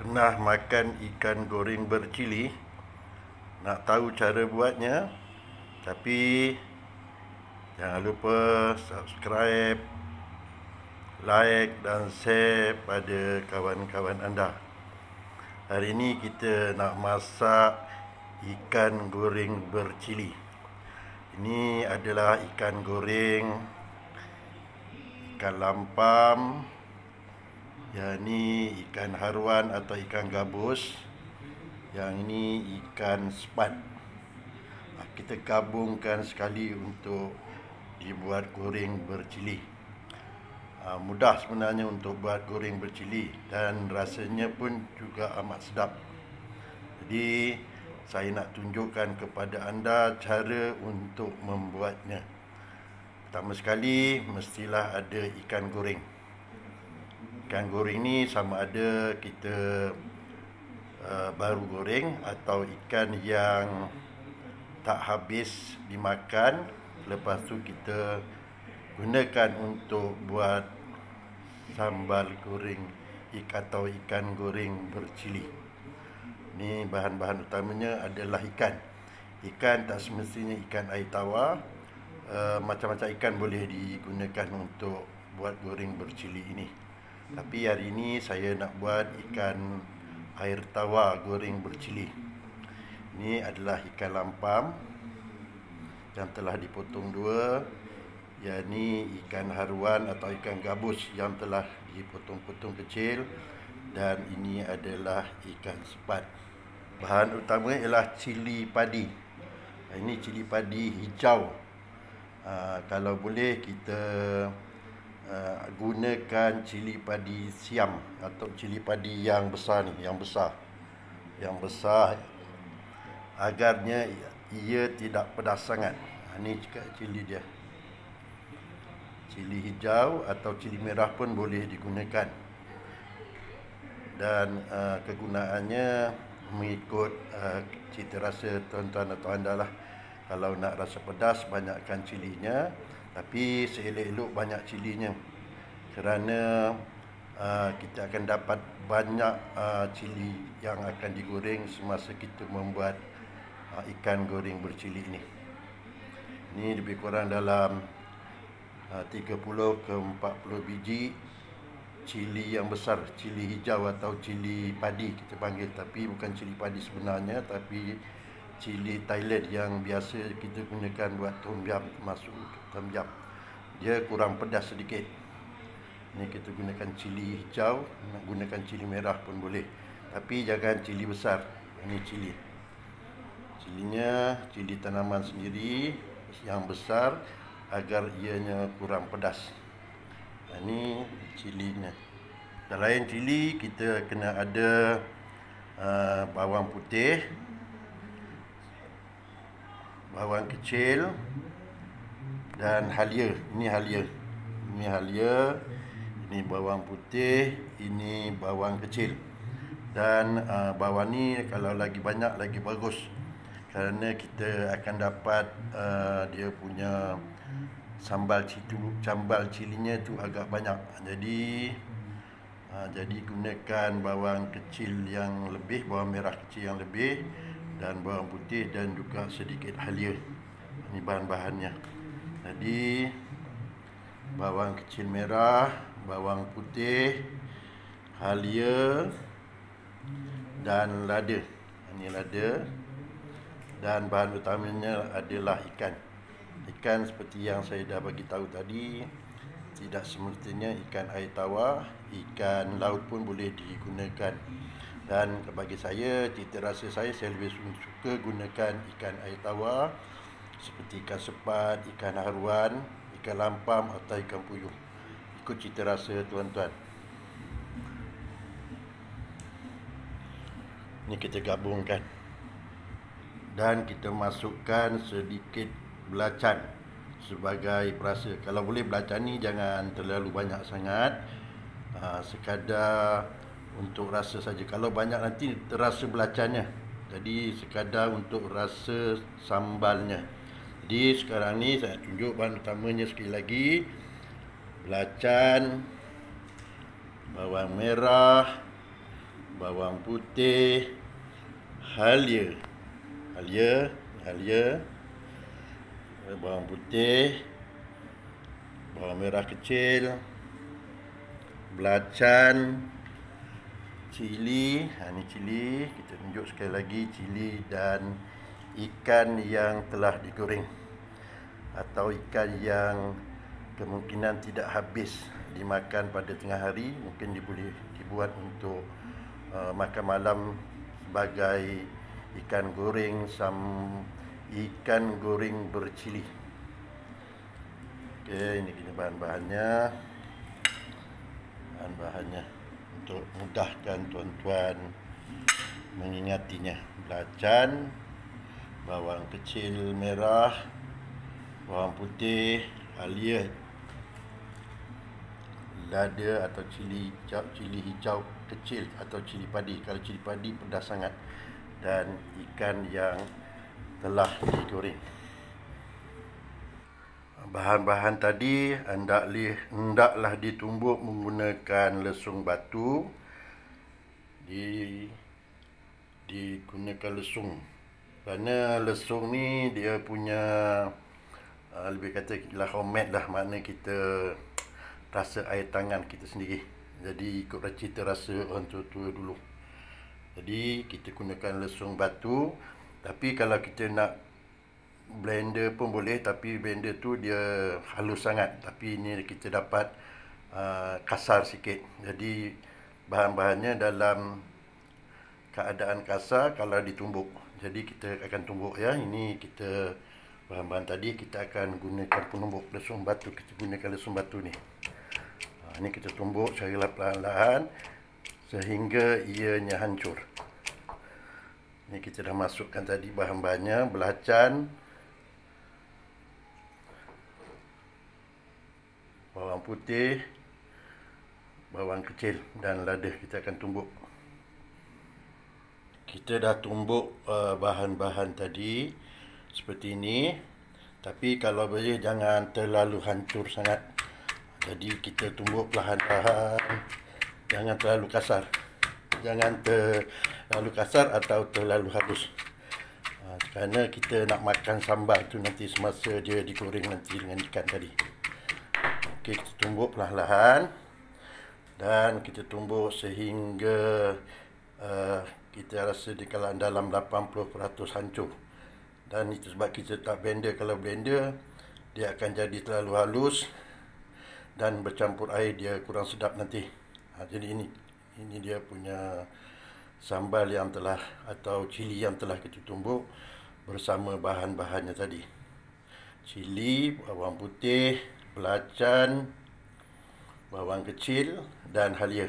Pernah makan ikan goreng bercili? Nak tahu cara buatnya? Tapi jangan lupa subscribe, like dan share pada kawan-kawan anda. Hari ini kita nak masak ikan goreng bercili. Ini adalah ikan goreng, ikan lampam, yakni ikan haruan atau ikan gabus. Yang ini ikan sepat. Kita gabungkan sekali untuk dibuat goreng bercili. Mudah sebenarnya untuk buat goreng bercili dan rasanya pun juga amat sedap. Jadi saya nak tunjukkan kepada anda cara untuk membuatnya. Pertama sekali mestilah ada ikan goreng. Ikan goreng ni sama ada kita baru goreng atau ikan yang tak habis dimakan, lepas tu kita gunakan untuk buat sambal goreng atau ikan goreng bercili. Ni bahan-bahan utamanya adalah ikan. Ikan tak semestinya ikan air tawar. Macam-macam ikan boleh digunakan untuk buat goreng bercili ini. Tapi hari ini saya nak buat ikan air tawar goreng bercili. Ini adalah ikan lampam yang telah dipotong dua, yakni ikan haruan atau ikan gabus yang telah dipotong-potong kecil, dan ini adalah ikan sepat. Bahan utama ialah cili padi. Ini cili padi hijau. Kalau boleh kita gunakan cili padi siam atau cili padi yang besar ni, yang besar agarnya ia tidak pedas sangat. Ini juga cili dia. Cili hijau atau cili merah pun boleh digunakan. Dan kegunaannya mengikut cita rasa tuan-tuan atau anda lah. Kalau nak rasa pedas, banyakkan cilinya. Tapi seelok-elok banyak cilinya, kerana kita akan dapat banyak cili yang akan digoreng semasa kita membuat ikan goreng bercili ini. Ini lebih kurang dalam 30 ke 40 biji cili yang besar, cili hijau atau cili padi kita panggil, tapi bukan cili padi sebenarnya, tapi cili Thailand yang biasa kita gunakan buat tom yum, masuk tom yum. Dia kurang pedas sedikit. Ini kita gunakan cili hijau, nak gunakan cili merah pun boleh, tapi jangan cili besar. Ini cilinya cili tanaman sendiri yang besar agar ianya kurang pedas. Ini cilinya. Selain cili, kita kena ada bawang putih, bawang kecil, dan halia. Ini halia, ini bawang putih, ini bawang kecil. Dan bawang ni kalau lagi banyak lagi bagus, kerana kita akan dapat dia punya sambal cilinya tu agak banyak. Jadi gunakan bawang kecil yang lebih, bawang merah kecil yang lebih, dan bawang putih, dan juga sedikit halia. Ini bahan-bahannya. Jadi bawang kecil merah, bawang putih, halia, dan lada. Ini lada. Dan bahan utamanya adalah ikan. Ikan seperti yang saya dah bagi tahu tadi, tidak semestinya ikan air tawar, ikan laut pun boleh digunakan. Dan bagi saya, cita rasa saya lebih suka gunakan ikan air tawar seperti ikan sepat, ikan haruan, ikan lampam atau ikan puyuh. Ikut cita rasa tuan-tuan. Ini kita gabungkan. Dan kita masukkan sedikit belacan sebagai perasa. Kalau boleh belacan ni jangan terlalu banyak sangat, sekadar untuk rasa saja. Kalau banyak nanti terasa belacannya. Jadi sekadar untuk rasa sambalnya. Jadi sekarang ni saya tunjuk bahan utamanya sekali lagi. Belacan, bawang merah, bawang putih, halia, bawang putih, bawang merah kecil, belacan, cili. Ini cili, kita tunjuk sekali lagi, cili dan ikan yang telah digoreng atau ikan yang kemungkinan tidak habis dimakan pada tengah hari, mungkin boleh dibuat untuk makan malam sebagai ikan goreng ikan goreng bercili. Okey, ini kita bahan-bahannya untuk mudahkan tuan-tuan mengingatinya. Belacan, bawang kecil merah, bawang putih, halia, lada atau cili hijau kecil atau cili padi. Kalau cili padi pedas sangat, dan ikan yang telah digoreng. Bahan-bahan tadi hendaklah ditumbuk menggunakan lesung batu. Digunakan lesung kerana lesung ni dia punya lebih kata lah homemade lah, makna kita rasa air tangan kita sendiri. Jadi ikut cita rasa orang tua-tua dulu. Jadi kita gunakan lesung batu. Tapi kalau kita nak blender pun boleh, tapi blender tu dia halus sangat. Tapi ini kita dapat kasar sikit. Jadi bahan-bahannya dalam keadaan kasar kalau ditumbuk. Jadi kita akan tumbuk ya. Ini kita bahan-bahan tadi kita akan gunakan penumbuk lesung batu. Kita gunakan lesung batu ni. Ini kita tumbuk secara perlahan-lahan sehingga ianya hancur. Ini kita dah masukkan tadi bahan-bahannya, belacan, bawang putih, bawang kecil dan lada. Kita akan tumbuk. Kita dah tumbuk bahan-bahan tadi seperti ini. Tapi kalau boleh jangan terlalu hancur sangat. Jadi kita tumbuk perlahan-lahan. Jangan terlalu kasar. Jangan terlalu kasar atau terlalu halus. Kerana kita nak makan sambal tu nanti semasa dia digoreng nanti dengan ikan tadi. Okey, kita tumbuk perlahan-lahan. Dan kita tumbuk sehingga kita rasa di dalam 80% hancur. Dan itu sebab kita tak blender. Kalau blender dia akan jadi terlalu halus dan bercampur air, dia kurang sedap nanti. Jadi ini dia punya sambal yang telah atau cili yang telah kita tumbuk bersama bahan-bahannya tadi. Cili, bawang putih, belacan, bawang kecil dan halia.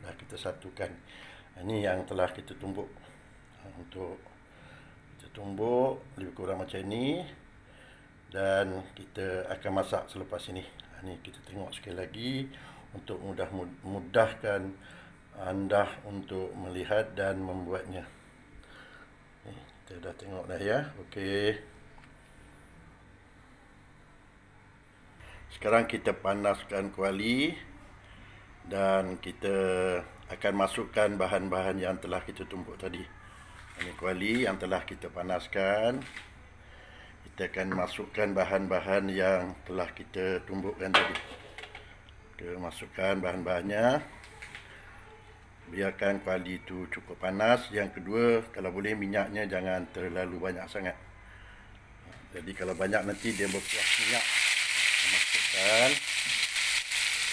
Dah kita satukan. Ini yang telah kita tumbuk. Untuk kita tumbuk lebih kurang macam ini. Dan kita akan masak selepas ini. Ini kita tengok sekali lagi untuk mudahkan anda untuk melihat dan membuatnya. Kita dah tengok dah ya. Okey. Sekarang kita panaskan kuali dan kita akan masukkan bahan-bahan yang telah kita tumbuk tadi. Ini kuali yang telah kita panaskan. Kita akan masukkan bahan-bahan yang telah kita tumbukkan tadi. Kita masukkan bahan-bahannya. Biarkan kuali itu cukup panas. Yang kedua, kalau boleh minyaknya jangan terlalu banyak sangat. Jadi kalau banyak nanti dia berkuah minyak.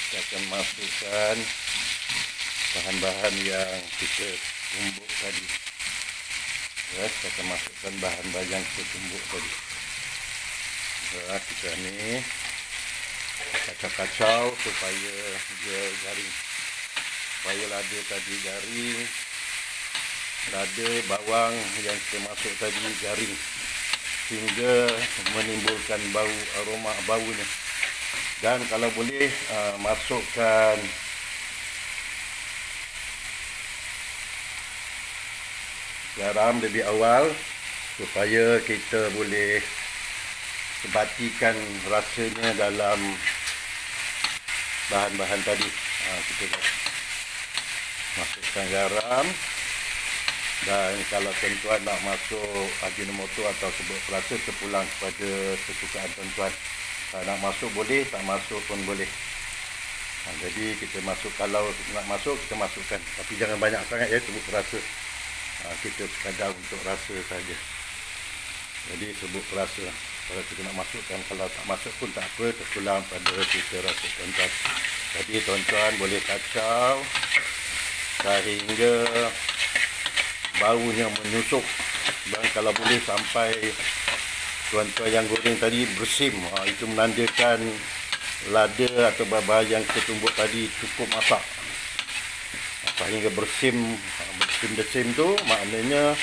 Kita akan masukkan bahan-bahan yang kita tumbuk tadi. Ya, kita akan masukkan bahan-bahan yang kita tumbuk tadi. Kita ni kacau-kacau supaya dia garing, supaya lada tadi garing, lada bawang yang kita masuk tadi garing sehingga menimbulkan bau, aroma baunya. Dan kalau boleh masukkan garam lebih awal supaya kita boleh sebatikan rasanya dalam bahan-bahan tadi. Kita masukkan garam. Dan kalau tuan-tuan nak masuk Ajinomoto atau serbuk perasa, terpulang kepada kesukaan tuan-tuan. Kalau nak masuk boleh, tak masuk pun boleh. Jadi kita masuk, kalau nak masuk kita masukkan, tapi jangan banyak sangat ya serbuk perasa. Kita sekadar untuk rasa saja. Jadi serbuk perasa kalau kita nak masukkan, kalau tak masuk pun tak apa, terpulang pada kita rasa tuan-tuan. Jadi tuan-tuan boleh kacau sehingga baunya menyusup, dan kalau boleh sampai tuan-tuan yang goreng tadi bersim. Itu menandakan lada atau babah yang kita tumbuk tadi cukup masak. Sehingga bersim tu maknanya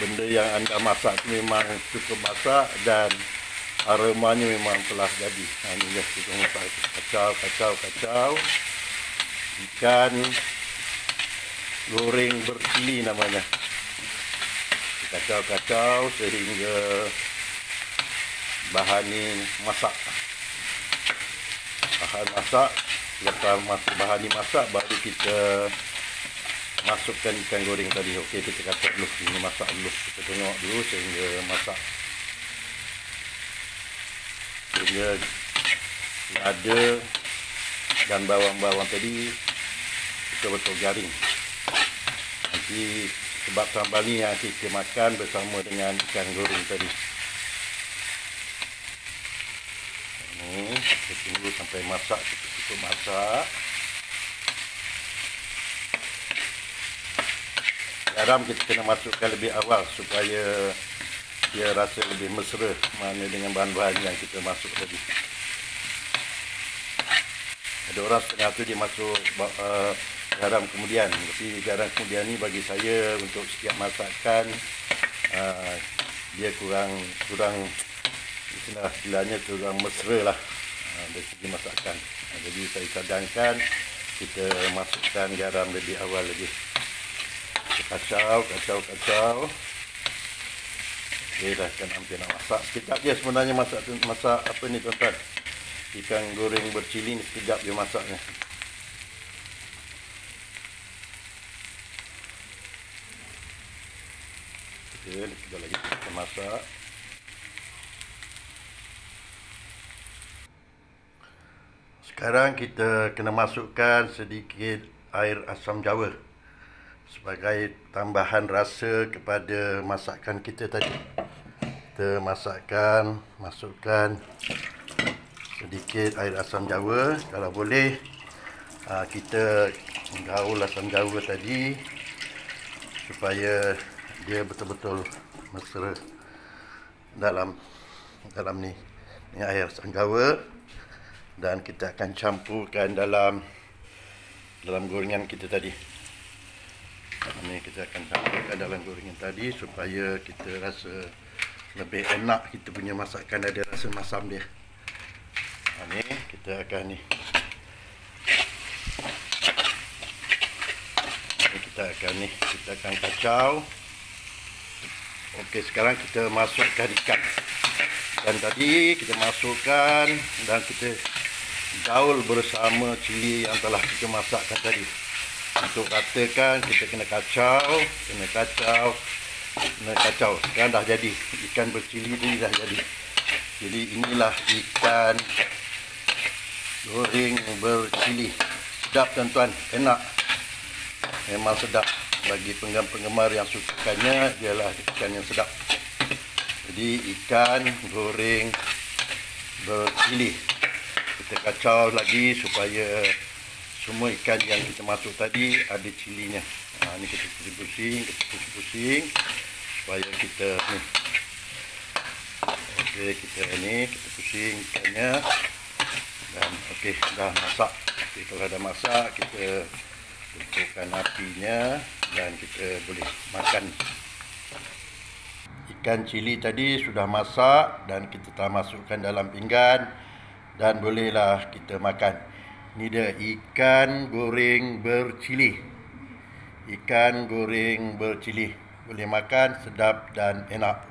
benda yang anda masak tu memang cukup masak dan aromanya memang telah jadi. Ini ya, kita masak, kacau. Ikan goreng bercili namanya. Kacau sehingga bahan ni masak. Lepas bahan ni masak, baru kita masukkan ikan goreng tadi. Okey, kita kacau dulu. Ini masak dulu. Kita tengok dulu sehingga masak. Sehingga lada dan bawang-bawang tadi betul-betul garing. Nanti sebab sambal ni yang kita makan bersama dengan ikan goreng tadi. Ini kita tunggu sampai masak, cukup masak. Garam kita kena masukkan lebih awal supaya dia rasa lebih mesra mana dengan bahan-bahan yang kita masuk tadi. Ada orang setengah tu dia masuk garam kemudian, tapi garam kemudian ni bagi saya untuk setiap masakan dia kurang istilahnya kurang mesra lah dari segi masakan. Jadi saya cadangkan kita masukkan garam lebih awal lagi. Kacau. Okey, dah kan hampir nak masak. Sekejap je sebenarnya masak apa ni tuan-tuan. Ikan goreng bercili ni sekejap je masaknya. Okey, sekejap lagi kita masak. Sekarang kita kena masukkan sedikit air asam jawa sebagai tambahan rasa kepada masakan kita tadi. Kita masukkan sedikit air asam jawa. Kalau boleh kita gaul asam jawa tadi supaya dia betul-betul mesra dalam ni air asam jawa. Dan kita akan campurkan dalam gorengan kita tadi. Ini kita akan campurkan dalam gorengan tadi supaya kita rasa lebih enak kita punya masakan, ada rasa masam dia. Ini kita akan kita akan kacau. Okey, sekarang kita masukkan ikan. Dan tadi kita masukkan dan kita gaul bersama cili yang telah kita masakkan tadi. Untuk ratakan kita kena kacau. Sekarang dah jadi. Ikan bercili ni dah jadi. Jadi inilah ikan goreng bercili. Sedap tuan-tuan, enak. Memang sedap. Bagi penggemar yang sukakannya, ialah ikan yang sedap. Jadi ikan goreng bercili. Kita kacau lagi supaya semua ikan yang kita masuk tadi ada cilinya. Ni kita pusing supaya kita ni. Okey, kita pusing ikannya. Dan okey, dah masak. Okey, kalau dah masak, kita tutupkan apinya dan kita boleh makan. Ikan cili tadi sudah masak dan kita telah masukkan dalam pinggan dan bolehlah kita makan. Ini dia ikan goreng bercili. Ikan goreng bercili. Boleh makan, sedap dan enak.